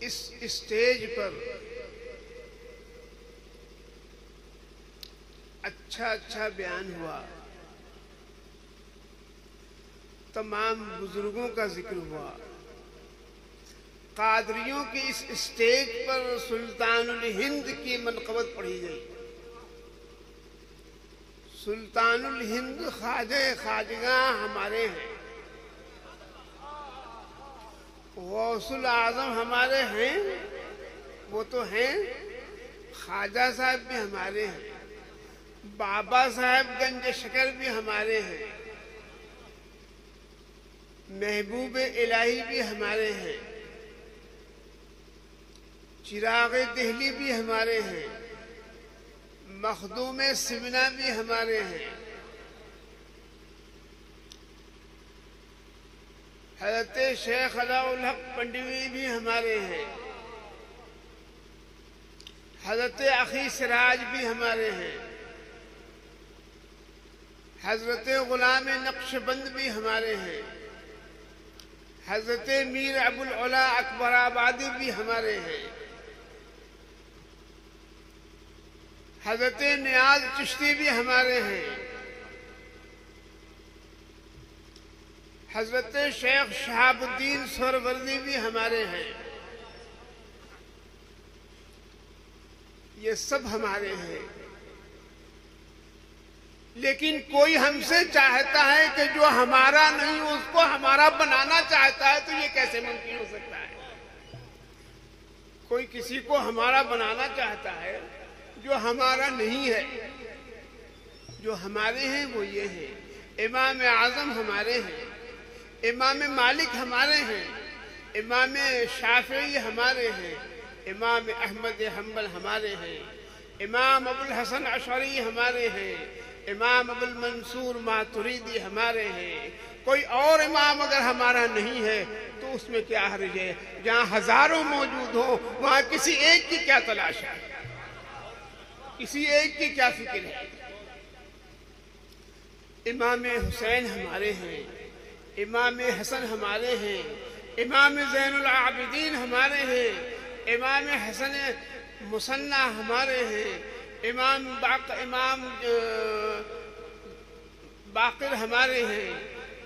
اس stage پر اچھا بیان ہوا، تمام بزرگوں کا ذکر ہوا، قادریوں کی اس اسٹیج پر سلطان الہند کی منقبت پڑھی گئی۔ سلطان الہند خواجہ خواجگاں ہمارے ہیں، غوث الاعظم ہمارے ہیں، وہ تو ہیں، خواجہ صاحب بھی ہمارے ہیں، بابا صاحب گنج شکر بھی ہمارے ہیں، محبوب الہی بھی ہمارے ہیں، چراغ دہلی بھی ہمارے ہیں، مخدوم سمنا بھی ہمارے ہیں، حضرت شیخ علاء الحق پنڈوی بھی ہمارے ہیں، حضرت اخی سراج بھی ہمارے ہیں، حضرت غلام نقشبند بھی ہمارے ہیں، حضرت میر ابو العلا اکبر آبادی بھی ہمارے ہیں، حضرت نیاز چشتی بھی ہمارے ہیں، حضرت شیخ شہاب الدین سہروردی بھی ہمارے ہیں، یہ سب ہمارے ہیں۔ لیکن کوئی ہم سے چاہتا ہے کہ جو ہمارا نہیں اس کو ہمارا بنانا چاہتا ہے، تو یہ کیسے ممکن ہو سکتا ہے؟ کوئی کسی کو ہمارا بنانا چاہتا ہے جو ہمارا نہیں ہے۔ جو ہمارے ہیں وہ یہ ہیں، امام اعظم ہمارے ہیں، امام مالک ہمارے ہیں، امام شافعی ہمارے ہیں، امام احمد حنبل ہمارے ہیں، امام ابو الحسن اشعری ہمارے ہیں، امام ابو المنصور ماتریدی ہمارے ہیں۔ کوئی اور امام اگر ہمارا نہیں ہے تو اس میں کیا حرج ہے؟ جہاں ہزاروں موجود ہوں وہاں کسی ایک کی کیا تلاش ہے؟ کسی ایک کی کیا فکر ہے؟ امام حسین ہمارے ہیں، امام حسن ہمارے ہیں، امام زین العابدین ہمارے ہیں، امام حسن مصنع ہمارے ہیں، امام باقر ہمارے ہیں،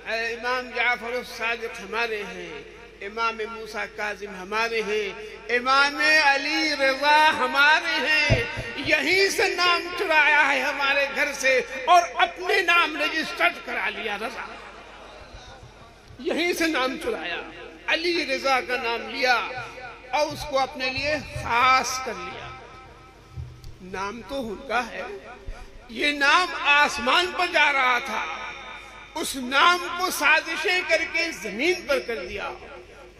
امام جعفر الصادق ہمارے ہیں، امام موسیٰ کاظم ہمارے ہیں، امام علی رضا ہمارے ہیں۔ یہیں سے نام چرایا ہے ہمارے گھر سے اور اپنے نام رجسٹرڈ کرا لیا رضا، یہیں سے نام چرایا، علی رضا کا نام لیا اور اس کو اپنے لیے خاص کر لیا۔ نام تو ان کا ہے، یہ نام آسمان پر جا رہا تھا، اس نام کو سازشیں کر کے زمین پر کر دیا۔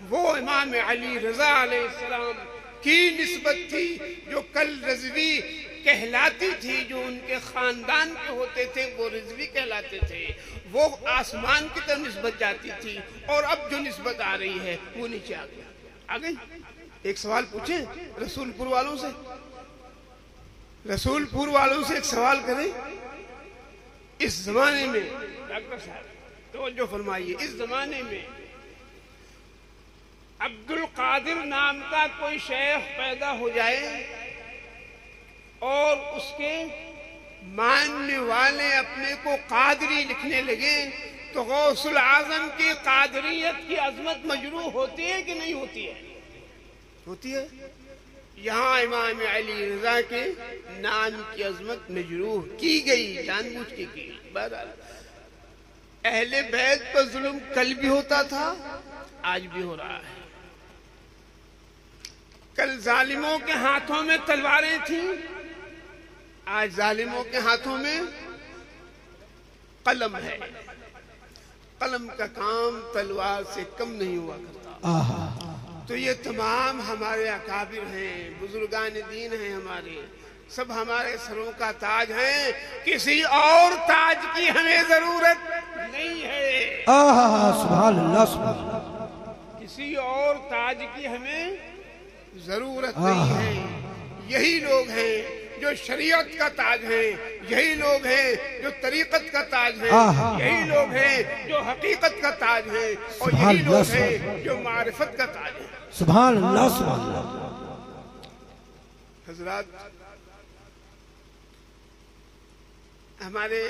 وہ امام علی رضا علیہ السلام کی نسبت تھی جو کل رضوی کہلاتی تھی، جو ان کے خاندان کے ہوتے تھے وہ رضوی کہلاتے تھے، وہ آسمان کی طرف نسبت جاتی تھی، اور اب جو نسبت آ رہی ہے وہ نیچے آ گئی۔ آ گئی؟ ایک سوال پوچھیں رسول پور والوں سے، رسول پور والوں سے ایک سوال کریں، اس زمانے میں ڈاکٹر صاحب توجہ فرمائیے، اس زمانے میں عبد القادر نام کا کوئی شیخ پیدا ہو جائے اور اس کے ماننے والے اپنے کو قادری لکھنے لگے تو غوث العظم کی قادریت کی عظمت مجروح ہوتی ہے کہ نہیں ہوتی ہے؟ ہوتی ہے۔ یہاں امام علی رضا کے نام کی عظمت مجروح کی گئی، جان بوجھ کے کی۔ بہرحال اہل بیت پر ظلم کل بھی ہوتا تھا، آج بھی ہو رہا ہے۔ کل ظالموں کے ہاتھوں میں تلواریں تھیں، آج ظالموں کے ہاتھوں میں قلم ہے۔ قلم کا کام تلوار سے کم نہیں ہوا کرتا۔ تو یہ تمام ہمارے اکابر ہیں، بزرگان دین ہیں، ہمارے سب ہمارے سروں کا تاج ہیں، کسی اور تاج کی ہمیں ضرورت نہیں ہے۔ سبحان اللہ سبحان اللہ۔ کسی اور تاج کی ہمیں ضرورت نہیں ہے۔ یہی لوگ ہیں جو شریعت کا تاج ہیں، یہی لوگ ہیں جو طریقت کا تاج ہیں، یہی لوگ ہیں جو حقیقت کا تاج ہیں، اور یہی لوگ ہیں جو معرفت کا تاج ہیں۔ سبحان اللہ سبحان اللہ۔ حضرات، ہمارے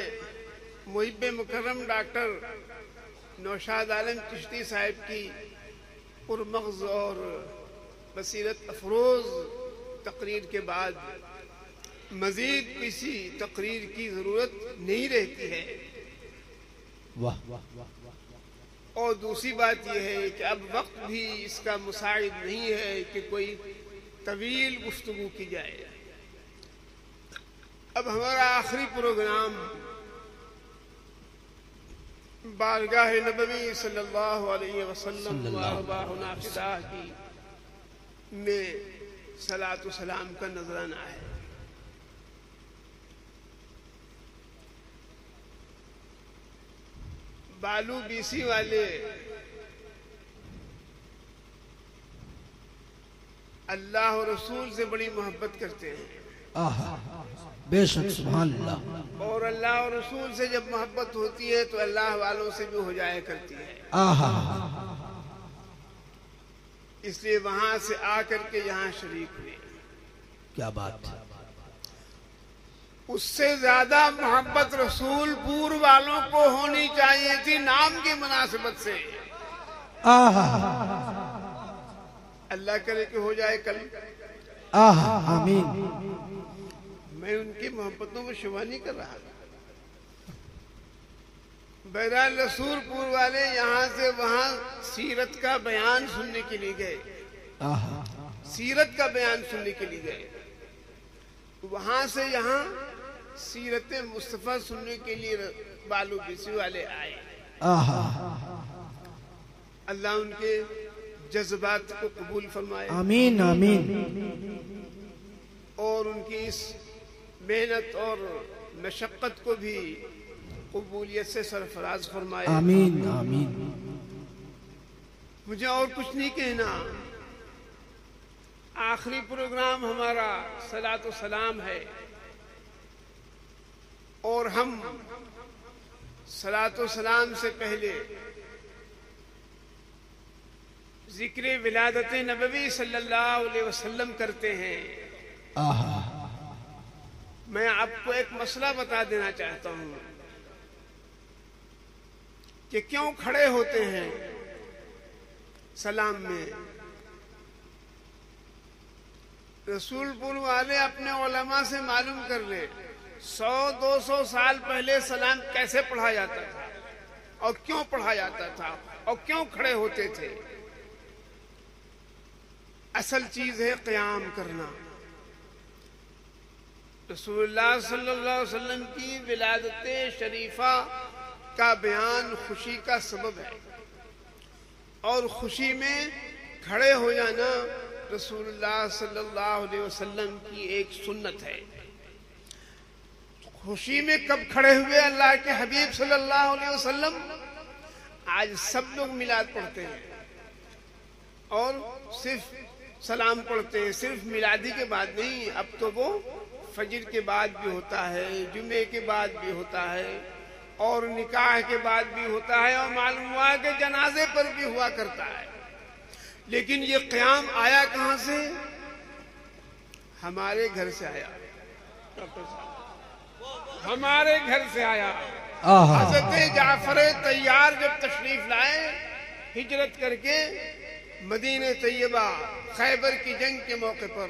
محب مکرم ڈاکٹر نوشاد عالم چشتی صاحب کی پرمغز اور بصیرت افروز تقریر کے بعد مزید کسی تقریر کی ضرورت نہیں رہتی ہے، اور دوسری بات یہ ہے کہ اب وقت بھی اس کا مساعد نہیں ہے کہ کوئی طویل گفتگو کی جائے۔ اب ہمارا آخری پروگرام بارگاہ نبوی صلی اللہ علیہ وسلم وارواح نافدہ کی میں صلاۃ و سلام کا نذرانہ ہے۔ بالو بی سی والے اللہ و رسول سے بڑی محبت کرتے ہیں، بے شک سبحان اللہ، اور اللہ و رسول سے جب محبت ہوتی ہے تو اللہ والوں سے بھی ہو جایا کرتی ہے۔ اس لیے وہاں سے آ کر کے یہاں شریک ہوئے۔ کیا بات ہے! اس سے زیادہ محبت رسول پور والوں کو ہونی چاہیے تھی نام کی مناسبت سے۔ اللہ کرے کہ ہو جائے کل۔ آمین۔ میں ان کی محبتوں کو شبہ نہیں کر رہا۔ بہرحال رسول پور والے یہاں سے وہاں سیرت کا بیان سننے کے لیے گئے، سیرت کا بیان سننے کے لیے گئے، وہاں سے یہاں سیرت مصطفیٰ سننے کے لیے بالو بیسی والے آئے۔ اللہ ان کے جذبات کو قبول فرمائے، آمین آمین، اور ان کی اس محنت اور مشقت کو بھی قبولیت سے سرفراز فرمائے، آمین آمین۔ مجھے اور کچھ نہیں کہنا، آخری پروگرام ہمارا صلاۃ و سلام ہے، اور ہم صلاۃ و سلام سے پہلے ذکر ولادت نبوی صلی اللہ علیہ وسلم کرتے ہیں۔ میں آپ کو ایک مسئلہ بتا دینا چاہتا ہوں کہ کیوں کھڑے ہوتے ہیں سلام میں۔ رسول پور والے اپنے علماء سے معلوم کر لیں 100-200 سال پہلے سلام کیسے پڑھا جاتا تھا، اور کیوں پڑھا جاتا تھا، اور کیوں کھڑے ہوتے تھے۔ اصل چیز ہے قیام کرنا۔ رسول اللہ صلی اللہ علیہ وسلم کی ولادت شریفہ کا بیان خوشی کا سبب ہے، اور خوشی میں کھڑے ہو جانا رسول اللہ صلی اللہ علیہ وسلم کی ایک سنت ہے۔ خوشی میں کب کھڑے ہوئے اللہ کے حبیب صلی اللہ علیہ وسلم؟ آج سب لوگ میلاد پڑھتے ہیں اور صرف سلام پڑھتے ہیں، صرف میلادی کے بعد نہیں، اب تو وہ فجر کے بعد بھی ہوتا ہے، جمعے کے بعد بھی ہوتا ہے، اور نکاح کے بعد بھی ہوتا ہے، اور معلوم ہوا کہ جنازے پر بھی ہوا کرتا ہے۔ لیکن یہ قیام آیا کہاں سے؟ ہمارے گھر سے آیا، ہمارے گھر سے آیا۔ حضرت جعفر طیار جب تشریف لائے ہجرت کر کے مدینہ طیبہ خیبر کی جنگ کے موقع پر،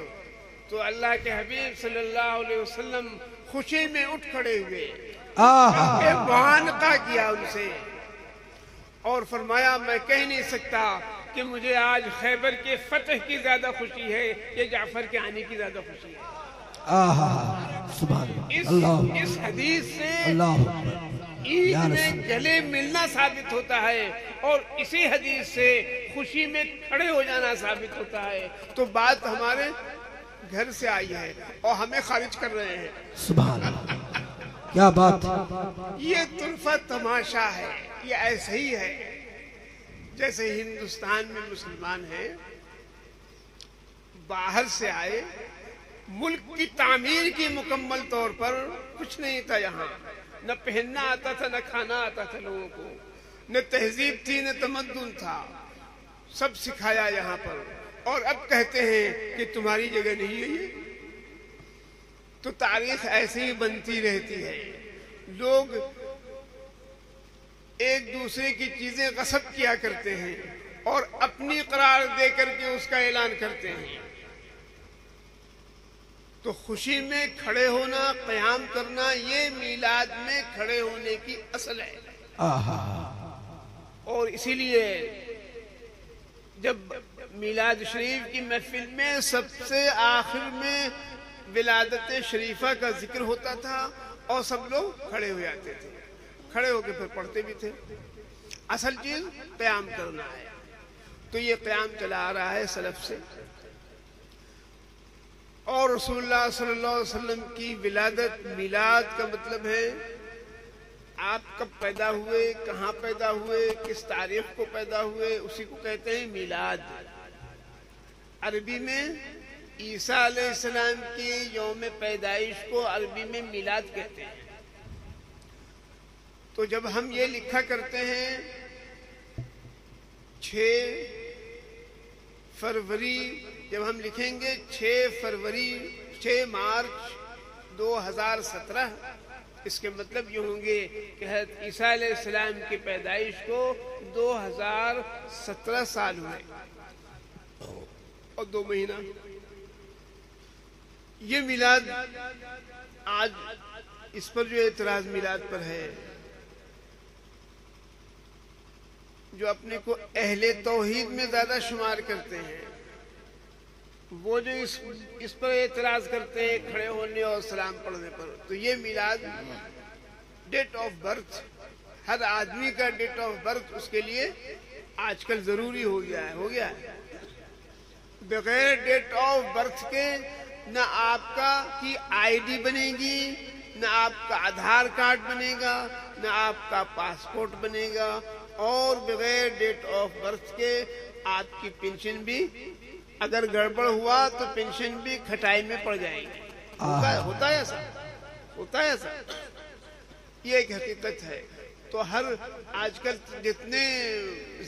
تو اللہ کے حبیب صلی اللہ علیہ وسلم خوشی میں اٹھ کھڑے ہوئے، معانقہ کیا ان سے، اور فرمایا میں کہہ نہیں سکتا کہ مجھے آج خیبر کے فتح کی زیادہ خوشی ہے یا جعفر کے آنے کی زیادہ خوشی ہے۔ اس حدیث سے عید میں گلے ملنا ثابت ہوتا ہے، اور اسی حدیث سے خوشی میں کھڑے ہو جانا ثابت ہوتا ہے۔ تو بات ہمارے گھر سے آئی ہے اور ہمیں خارج کر رہے ہیں۔ سبحان اللہ، کیا بات! یہ طرفہ تماشا ہے، یہ ایسے ہی ہے جیسے ہندوستان میں مسلمان ہیں، باہر سے آئے ملک کی تعمیر کی مکمل طور پر کچھ نہیں تھا یہاں، نہ پہننا آتا تھا، نہ کھانا آتا تھا لوگوں کو، نہ تہذیب تھی، نہ تمدن تھا، سب سکھایا یہاں پر، اور اب کہتے ہیں کہ تمہاری جگہ نہیں ہے یہ۔ تو تاریخ ایسے ہی بنتی رہتی ہے، لوگ ایک دوسرے کی چیزیں غصب کیا کرتے ہیں اور اپنی قرار دے کر کے اس کا اعلان کرتے ہیں۔ تو خوشی میں کھڑے ہونا، قیام کرنا، یہ میلاد میں کھڑے ہونے کی اصل ہے۔ اور اسی لیے جب میلاد شریف کی محفل میں سب سے آخر میں ولادت شریفہ کا ذکر ہوتا تھا اور سب لوگ کھڑے ہو جاتے تھے، کھڑے ہو کے پھر پڑھتے بھی تھے۔ اصل چیز قیام کرنا ہے، تو یہ قیام چلا آ رہا ہے سلف سے۔ اور رسول اللہ صلی اللہ علیہ وسلم کی ولادت، میلاد کا مطلب ہے آپ کب پیدا ہوئے، کہاں پیدا ہوئے، کس تاریخ کو پیدا ہوئے، اسی کو کہتے ہیں میلاد۔ عربی میں عیسیٰ علیہ السلام کی یوم پیدائش کو عربی میں میلاد کہتے ہیں۔ تو جب ہم یہ لکھا کرتے ہیں 6 فروری، جب ہم لکھیں گے 6 مارچ 2017، اس کے مطلب یہ ہوں گے کہ حضرت عیسیٰ علیہ السلام کی پیدائش کو 2017 سال ہوئے اور 2 مہینہ۔ یہ میلاد آج اس پر جو اعتراض میلاد پر ہے، جو اپنے کو اہل توحید میں زیادہ شمار کرتے ہیں، وہ جو اس پر اعتراض کرتے ہیں کھڑے ہونے اور سلام پڑھنے پر، تو یہ میلاد ڈیٹ آف برتھ، ہر آدمی کا ڈیٹ آف برتھ اس کے لیے آج کل ضروری ہو گیا ہے۔ بغیر ڈیٹ آف برتھ کے نہ آپ کی آئی ڈی بنے گی، نہ آپ کا آدھار کارڈ بنے گا، نہ آپ کا پاسپورٹ بنے گا، اور بغیر ڈیٹ آف برتھ کے آپ کی پینشن بھی اگر گڑبڑ ہوا تو پینشن بھی کھٹائی میں پڑ جائے گی۔ ہوتا ہے ایسا، یہ ایک حقیقت ہے۔ تو آج کل جتنے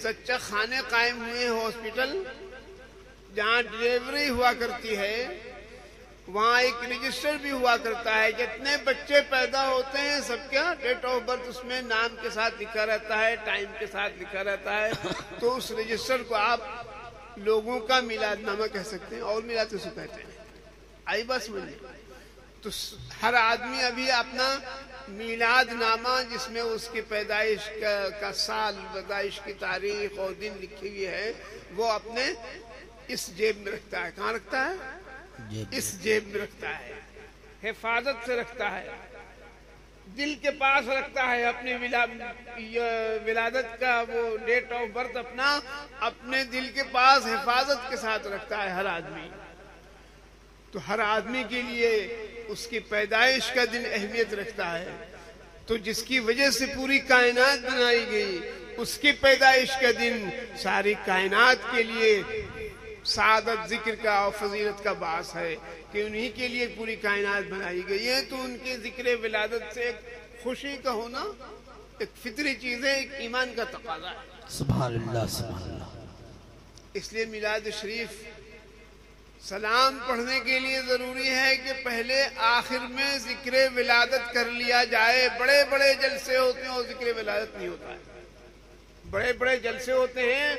زچہ خانے قائم ہوئے ہیں، ہاسپٹل جہاں ڈلیوری ہوا کرتی ہے، وہاں ایک رجسٹر بھی ہوا کرتا ہے، جتنے بچے پیدا ہوتے ہیں سب کا ڈیٹ آف برتھ اس میں نام کے ساتھ لکھا رہتا ہے، ٹائم کے ساتھ لکھا رہتا ہے۔ تو اس رجسٹر کو آپ لوگوں کا میلاد نامہ کہہ سکتے ہیں، اور میلاد اسے کہتے ہیں۔ آئی بات سمجھیں؟ تو ہر آدمی ابھی اپنا میلاد نامہ جس میں اس کی پیدائش کا سال، پیدائش کی تاریخ اور دن لکھی ہوئی ہے، وہ اپنے اس جیب میں رکھتا ہے۔ کہاں رکھتا ہے؟ اس جیب میں رکھتا ہے، حفاظت سے رکھتا ہے، دل کے پاس رکھتا ہے۔ اپنی ولادت کا وہ ڈیٹ آف برتھ اپنے دل کے پاس حفاظت کے ساتھ رکھتا ہے ہر آدمی۔ تو ہر آدمی کے لیے اس کی پیدائش کا دن اہمیت رکھتا ہے۔ تو جس کی وجہ سے پوری کائنات بنائی گئی، اس کی پیدائش کا دن ساری کائنات کے لیے سعادت، ذکر کا اور فضیلت کا باعث ہے کہ انہی کے لیے پوری کائنات بنائی گئی ہے۔ تو ان کے ذکر ولادت سے ایک خوشی کا ہونا ایک فطری چیز ہے، ایک ایمان کا تقاضا ہے۔ سبحان اللہ، سبحان اللہ۔ اس لیے میلاد شریف سلام پڑھنے کے لیے ضروری ہے کہ پہلے آخر میں ذکر ولادت کر لیا جائے۔ بڑے بڑے جلسے ہوتے ہیں اور ذکر ولادت نہیں ہوتا ہے، بڑے بڑے جلسے ہوتے ہیں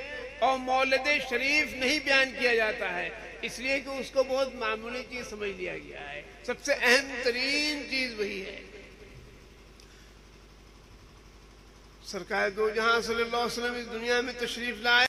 اور مولد شریف نہیں بیان کیا جاتا ہے، اس لیے کہ اس کو بہت معمولی چیز سمجھ لیا گیا ہے۔ سب سے اہم ترین چیز وہی ہے۔ سرکار دو جہاں صلی اللہ علیہ وسلم اس دنیا میں تشریف لائے۔